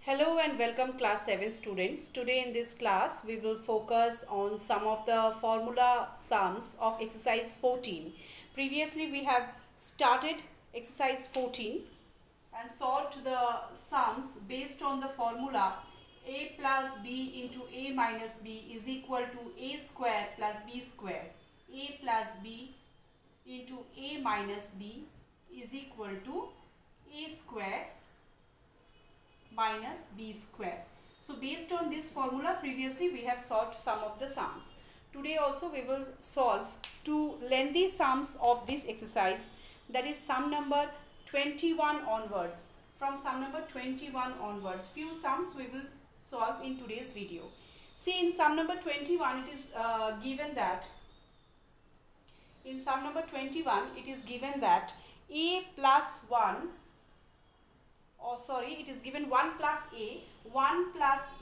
Hello and welcome class 7 students. Today in this class we will focus on some of the formula sums of exercise 14. Previously we have started exercise 14 and solved the sums based on the formula a plus b into a minus b is equal to a square plus b square. A plus b into a minus b is equal to a square minus b square. So based on this formula previously we have solved some of the sums. Today also we will solve two lengthy sums of this exercise, that is sum number 21 onwards. From sum number 21 onwards, few sums we will solve in today's video. See, in sum number 21 it is given that a plus 1, it is given 1 plus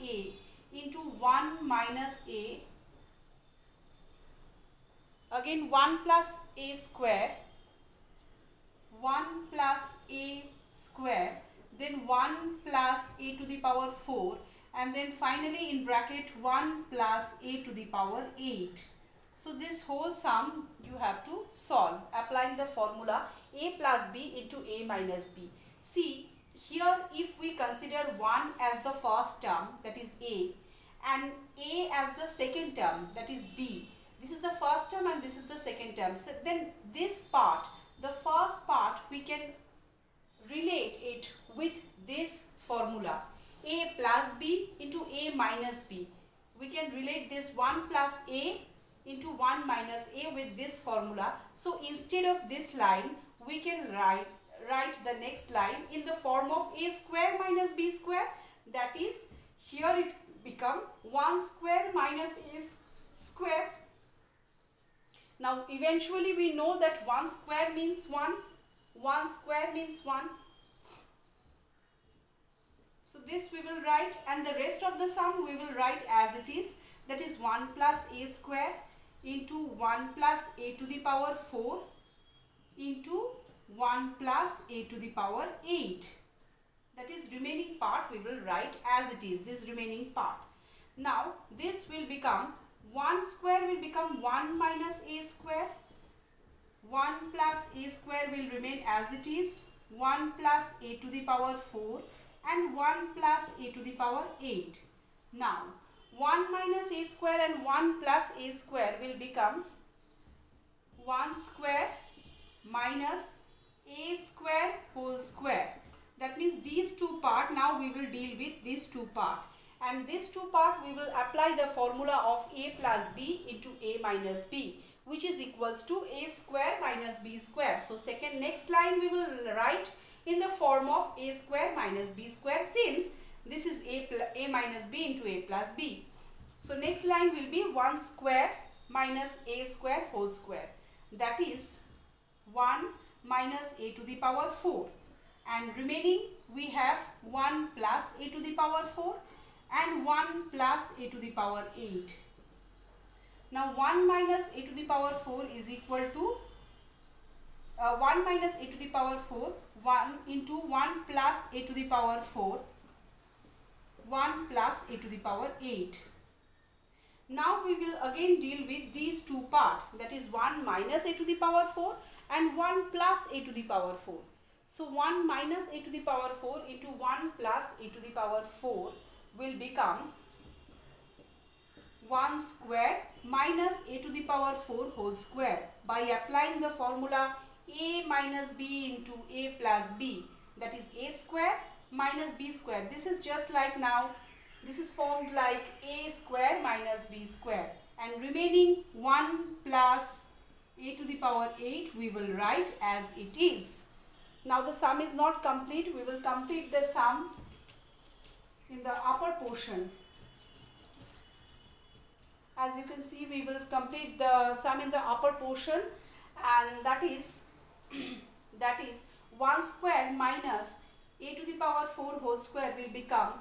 a into 1 minus a, again 1 plus a square, 1 plus a square, then 1 plus a to the power 4, and then finally in bracket 1 plus a to the power 8. So this whole sum you have to solve applying the formula a plus b into a minus b. See, here if we consider 1 as the first term, that is a, and a as the second term, that is b, this is the first term and this is the second term. So then this part, the first part, we can relate it with this formula a plus b into a minus b. We can relate this 1 plus a into 1 minus a with this formula. So instead of this line we can write the next line in the form of a square minus b square, that is, here it become 1 square minus a square. Now eventually we know that 1 square means 1 square means 1. So this we will write, and the rest of the sum we will write as it is, that is 1 plus a square into 1 plus a to the power 4 into 1 plus a to the power 8. That is, remaining part we will write as it is, this remaining part. Now this will become 1 square will become 1 minus a square, 1 plus a square will remain as it is, 1 plus a to the power 4 and 1 plus a to the power 8. Now 1 minus a square and 1 plus a square will become 1 square minus a square whole square. That means these two part, now we will deal with these two part, and this two part we will apply the formula of a plus b into a minus b, which is equals to a square minus b square. So next line we will write in the form of a square minus b square, since this is a minus b into a plus b. So next line will be 1 square minus a square whole square, that is 1 minus a to the power 4, and remaining we have 1 plus a to the power 4 and 1 plus a to the power 8. Now 1 minus a to the power 4 is equal to 1 minus a to the power 4, 1 into 1 plus a to the power 4, 1 plus a to the power 8. Now we will again deal with these two parts, that is 1 minus a to the power 4 and 1 plus a to the power 4. So 1 minus a to the power 4 into 1 plus a to the power 4 will become 1 square minus a to the power 4 whole square, by applying the formula a minus b into a plus b, that is a square minus b square. This is just like now, this is formed like a square minus b square, and remaining 1 plus a to the power 8 we will write as it is. Now the sum is not complete, we will complete the sum in the upper portion. As you can see, we will complete the sum in the upper portion, and that is 1 square minus a to the power 4 whole square will become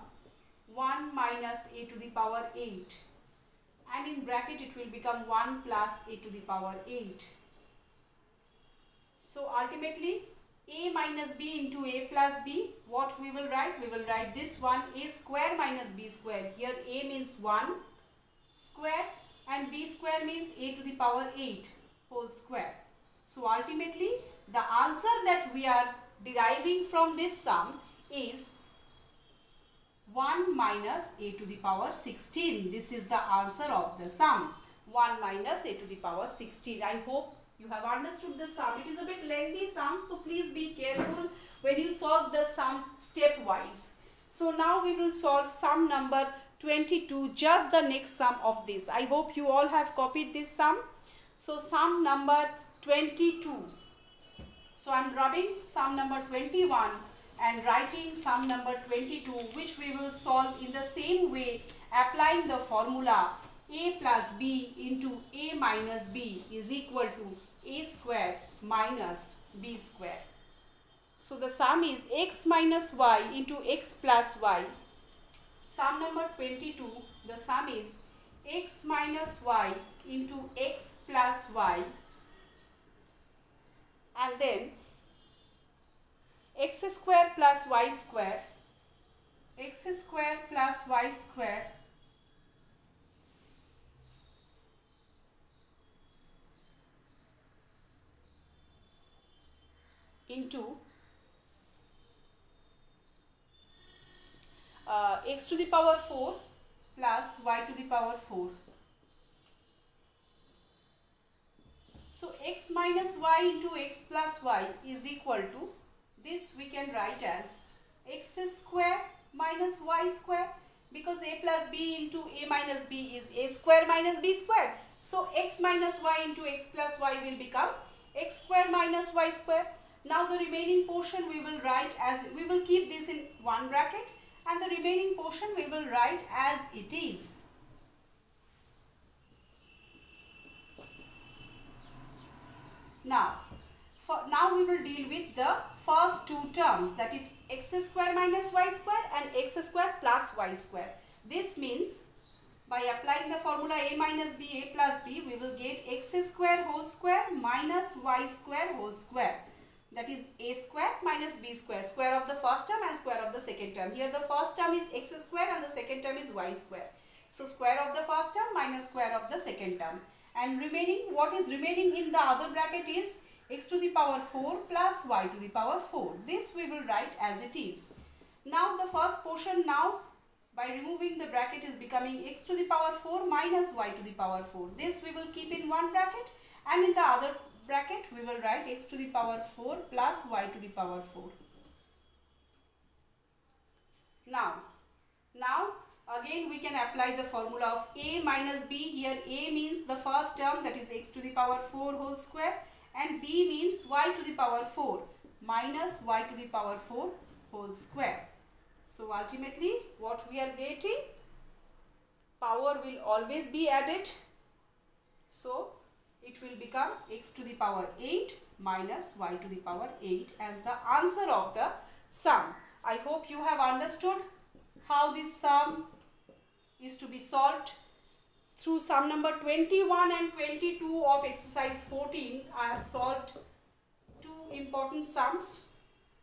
1 minus a to the power 8, and in bracket it will become 1 plus a to the power 8. So ultimately a minus b into a plus b, what we will write? We will write this one a square minus b square. Here a means 1 square and b square means a to the power 8 whole square. So ultimately the answer that we are deriving from this sum is 1 minus a to the power 16. This is the answer of the sum. 1 minus a to the power 16. I hope you have understood the sum. It is a bit lengthy sum, so please be careful when you solve the sum stepwise. So now we will solve sum number 22, just the next sum of this. I hope you all have copied this sum. So sum number 22. So I am rubbing sum number 21 and writing sum number 22, which we will solve in the same way, applying the formula a plus b into a minus b is equal to a square minus b square. So the sum is x minus y into x plus y. Sum number 22, the sum is x minus y into x plus y, and then x square plus y square, x square plus y square into x to the power 4 plus y to the power 4. So x minus y into x plus y is equal to, this we can write as x square minus y square, because a plus b into a minus b is a square minus b square. So x minus y into x plus y will become x square minus y square. Now the remaining portion we will write as, we will keep this in one bracket, and the remaining portion we will write as it is. Now we will deal with the first two terms, that is x square minus y square and x square plus y square. This means by applying the formula a minus b, a plus b, we will get x square whole square minus y square whole square. That is a square minus b square, square of the first term and square of the second term. Here the first term is x square and the second term is y square. So square of the first term minus square of the second term. And remaining, what is remaining in the other bracket is x to the power 4 plus y to the power 4. This we will write as it is. Now the first portion, now by removing the bracket, is becoming x to the power 4 minus y to the power 4. This we will keep in one bracket, and in the other bracket we will write x to the power 4 plus y to the power 4. Now again we can apply the formula of a minus b. Here a means the first term, that is x to the power 4 whole square, and b means y to the power 4 minus y to the power 4 whole square. So ultimately what we are getting, power will always be added, so it will become x to the power 8 minus y to the power 8 as the answer of the sum. I hope you have understood how this sum is to be solved. Through sum number 21 and 22 of exercise 14, I have solved two important sums.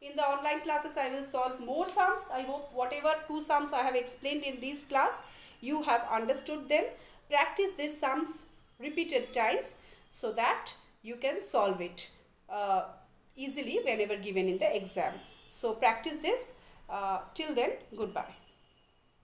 In the online classes, I will solve more sums. I hope whatever two sums I have explained in this class, you have understood them. Practice these sums repeated times so that you can solve it easily whenever given in the exam. So practice this. Till then, goodbye.